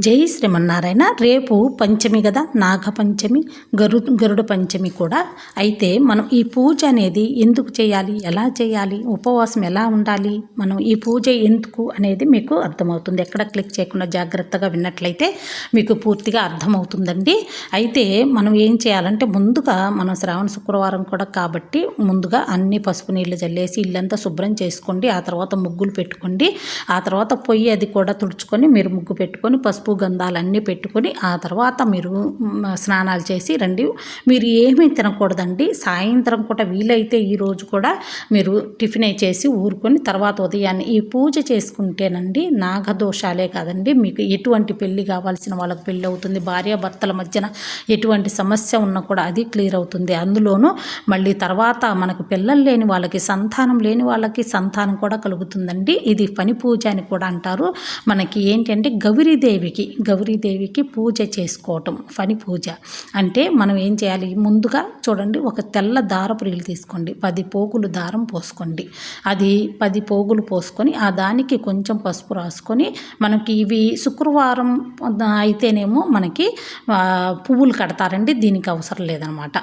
జై శ్రీమన్నారాయణ. రేపు పంచమి కదా, నాగపంచమి, గరుడ పంచమి కూడా. అయితే మనం ఈ పూజ అనేది ఎందుకు చేయాలి, ఎలా చేయాలి, ఉపవాసం ఎలా ఉండాలి, మనం ఈ పూజ ఎందుకు అనేది మీకు అర్థమవుతుంది. ఎక్కడ క్లిక్ చేయకుండా జాగ్రత్తగా విన్నట్లయితే మీకు పూర్తిగా అర్థమవుతుందండి. అయితే మనం ఏం చేయాలంటే ముందుగా మనం శ్రావణ శుక్రవారం కూడా కాబట్టి ముందుగా అన్ని పసుపు నీళ్ళు చల్లేసి ఇల్లంతా శుభ్రం చేసుకోండి. ఆ తర్వాత ముగ్గులు పెట్టుకోండి. ఆ తర్వాత పొయ్యి అది కూడా తుడుచుకొని మీరు ముగ్గు పెట్టుకొని పసుపు గంధాలన్నీ పెట్టుకొని ఆ తర్వాత మీరు స్నానాలు చేసి రండి. మీరు ఏమీ తినకూడదండి. సాయంత్రం కూడా వీలైతే ఈరోజు కూడా మీరు టిఫిన్ చేసి ఊరుకొని తర్వాత ఉదయాన్నే ఈ పూజ చేసుకుంటేనండి నాగదోషాలే కాదండి, మీకు ఎటువంటి పెళ్ళి కావాల్సిన వాళ్ళకి పెళ్ళి అవుతుంది. భార్యాభర్తల మధ్యన ఎటువంటి సమస్య ఉన్నా కూడా అది క్లియర్ అవుతుంది. అందులోనూ మళ్ళీ తర్వాత మనకు పిల్లలు లేని వాళ్ళకి, సంతానం లేని వాళ్ళకి సంతానం కూడా కలుగుతుందండి. ఇది పని పూజ అని కూడా అంటారు. మనకి ఏంటంటే గౌరీదేవికి పూజ చేసుకోవటం పని పూజ అంటే మనం ఏం చేయాలి, ముందుగా చూడండి ఒక తెల్ల దారపు రీలు తీసుకోండి, 10 పోగులు దారం పోసుకోండి. అది 10 పోగులు పోసుకొని ఆ దానికి కొంచెం పసుపు రాసుకొని, మనకి ఇవి శుక్రవారం అయితేనేమో మనకి పువ్వులు కడతారండి, దీనికి అవసరం లేదనమాట.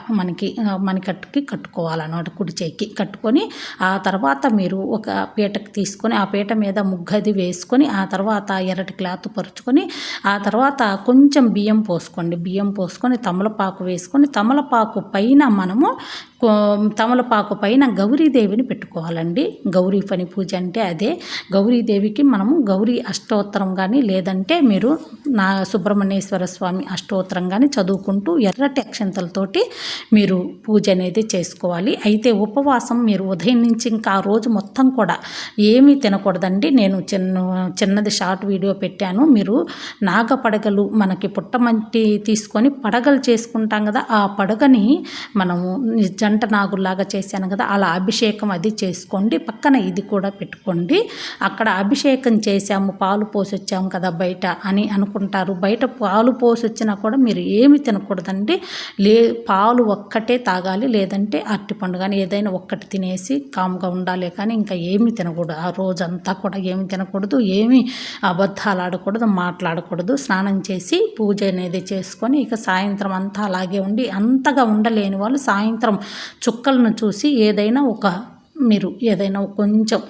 మణికట్టుకి కట్టుకోవాలన్నమాట, కుడి చేయికి కట్టుకొని ఆ తర్వాత మీరు ఒక పీటకు తీసుకొని ఆ పీట మీద ముగ్గది వేసుకొని ఆ తర్వాత ఎర్రటి క్లాత్ పరుచుకొని ఆ తర్వాత కొంచెం బియ్యం పోసుకోండి. బియ్యం పోసుకొని తమలపాకు వేసుకొని తమలపాకు పైన గౌరీదేవిని పెట్టుకోవాలండి. గౌరీ పని పూజ అంటే అదే. గౌరీదేవికి మనము గౌరీ అష్టోత్తరం కానీ లేదంటే మీరు నా సుబ్రహ్మణ్యేశ్వర స్వామి అష్టోత్తరం కానీ చదువుకుంటూ ఎర్రటి అక్షంతలతోటి మీరు పూజ అనేది చేసుకోవాలి. అయితే ఉపవాసం మీరు ఉదయం నుంచి ఇంకా ఆ రోజు మొత్తం కూడా ఏమీ తినకూడదండి. నేను చిన్నది షార్ట్ వీడియో పెట్టాను. మీరు నాగపడగలు మనకి పుట్టమంటి తీసుకొని పడగలు చేసుకుంటాం కదా, ఆ పడగని మనము జంట నాగుల్లాగా చేశాను కదా, అలా అభిషేకం అది చేసుకోండి. పక్కన ఇది కూడా పెట్టుకోండి. అక్కడ అభిషేకం చేశాము, పాలు పోసి వచ్చాము కదా బయట అని అనుకుంటారు. బయట పాలు పోసి వచ్చినా కూడా మీరు ఏమి తినకూడదండి. పాలు ఒక్కటే తాగాలి, లేదంటే అరటిపండు కానీ ఏదైనా ఒక్కటి తినేసి కామ్గా ఉండాలి. కానీ ఇంకా ఏమి తినకూడదు. ఆ రోజంతా కూడా ఏమి తినకూడదు, ఏమి అబద్ధాలు ఆడకూడదు, మాట్లాడకూడదు. స్నానం చేసి పూజ అనేది చేసుకొని ఇక సాయంత్రం అంతా అలాగే ఉండి, అంతగా ఉండలేని వాళ్ళు సాయంత్రం చుక్కలను చూసి మీరు ఏదైనా కొంచెం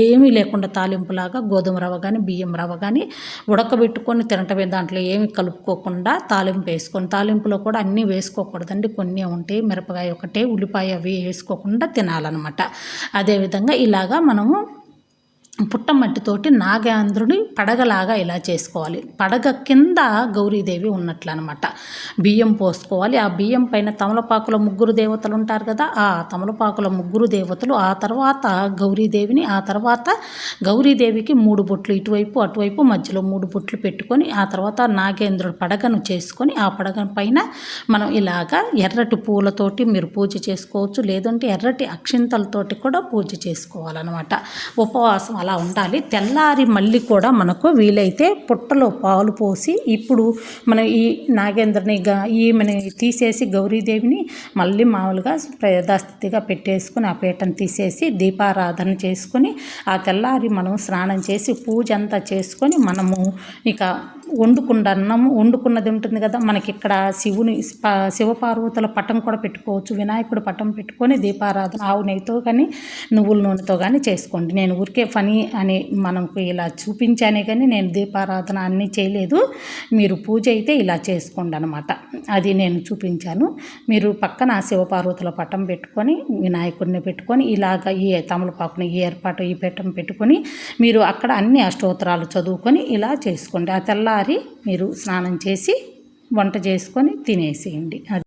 ఏమీ లేకుండా తాలింపులాగా గోధుమ రవ్వ కానీ బియ్యం రవ్వ కానీ ఉడకబెట్టుకొని తినటమే, దాంట్లో ఏమి కలుపుకోకుండా తాలింపు వేసుకొని, తాలింపులో కూడా అన్నీ వేసుకోకూడదండి, కొన్ని ఉంటాయి, మిరపకాయ ఒకటే, ఉల్లిపాయ అవి వేసుకోకుండా తినాలన్నమాట. అదేవిధంగా ఇలాగా మనము పుట్టమట్టితోటి నాగేంద్రుడి పడగలాగా ఇలా చేసుకోవాలి. పడగ కింద గౌరీదేవి ఉన్నట్లు అనమాట. బియ్యం పోసుకోవాలి. ఆ బియ్యం పైన తమలపాకుల ముగ్గురు దేవతలు ఉంటారు కదా, ఆ తమలపాకుల ముగ్గురు దేవతలు, ఆ తర్వాత గౌరీదేవిని, ఆ తర్వాత గౌరీదేవికి 3 బొట్లు ఇటువైపు అటువైపు మధ్యలో 3 బొట్లు పెట్టుకొని ఆ తర్వాత నాగేంద్రుడి పడగను చేసుకొని ఆ పడగ పైన మనం ఇలాగా ఎర్రటి పూలతోటి మీరు పూజ చేసుకోవచ్చు, లేదంటే ఎర్రటి అక్షింతలతోటి కూడా పూజ చేసుకోవాలన్నమాట. ఉపవాసం అలా ఉండాలి. తెల్లారి మళ్ళీ కూడా మనకు వీలైతే పుట్టలో పాలు పోసి, ఇప్పుడు మనం ఈ నాగేంద్రని ఈమెని తీసేసి గౌరీదేవిని మళ్ళీ మామూలుగా యథాస్థితిగా పెట్టేసుకొని ఆ పీటను తీసేసి దీపారాధన చేసుకొని ఆ తెల్లారి మనం స్నానం చేసి పూజ అంతా చేసుకొని మనము ఇక వండుకున్నది ఉంటుంది కదా, మనకి ఇక్కడ శివపార్వతుల పటం కూడా పెట్టుకోవచ్చు, వినాయకుడు పటం పెట్టుకొని దీపారాధన ఆవు నెయ్యితో కానీ నువ్వుల నూనెతో కానీ చేసుకోండి. నేను ఊరికే ఫనీ అని మనకు ఇలా చూపించానే కానీ నేను దీపారాధన అన్నీ చేయలేదు. మీరు పూజ అయితే ఇలా చేసుకోండి అనమాట. అది నేను చూపించాను. మీరు పక్కన శివపార్వతుల పటం పెట్టుకొని వినాయకుడిని పెట్టుకొని ఇలాగ ఈ తమలపాకుని ఈ ఏర్పాటు ఈ పీఠం పెట్టుకొని మీరు అక్కడ అన్ని అష్టోత్తరాలు చదువుకొని ఇలా చేసుకోండి. ఆ తెల్లారి మీరు స్నానం చేసి వంట చేసుకొని తినేసేయండి.